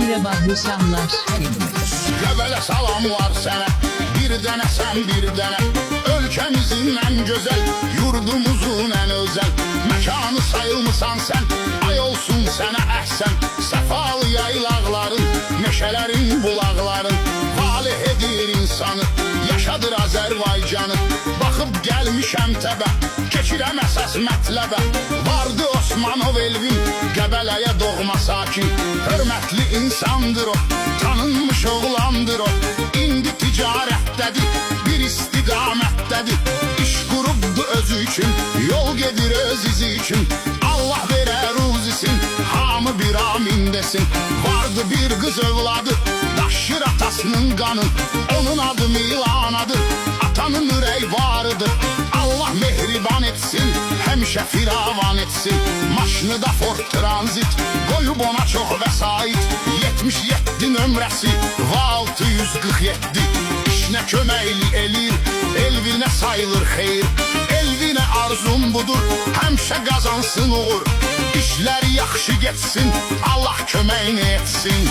Merhaba Hüsamlar. Göbele salamlar sənə, bir dənə sən bir dənə. Ölkəmizin ən gözəl, yurdumuzun ən özəl məkanı sayılmısan sən, ay olsun sənə əhsən. Səfalı yaylaqların, meşələrin, bulaqların valih edir insanı, yaşadır Azərbaycanı. Baxıb gəlmişəm təbə, keçirəm əsas mətləbə. Vardı Osmanov Elvin, Qəbələyə doğma sakin. Hörmətli insandır o, tanınmış oğlandır o. İndi ticarətdədir, bir istiqamətdədir. İş qurubdu özü üçün, yol gedir öz izi üçün. Allah verər ruzisin, hamı bir amin desin. Vardı bir qız övladı, daşır atasının qanı. Onun adı Milanadır, atanın ürək varıdır. Allah mehriban etsin, həmişə firavan etsin. Maşını da Ford Transit, qoyub ona çox vəsait. 77 nömrəsi və 647. İşinə köməkli eləyir, Elvinə sayılır xeyir. Elvinə arzum budur, həmişə qazansın uğur. İşləri yaxşı getsin, Allah köməyini etsin.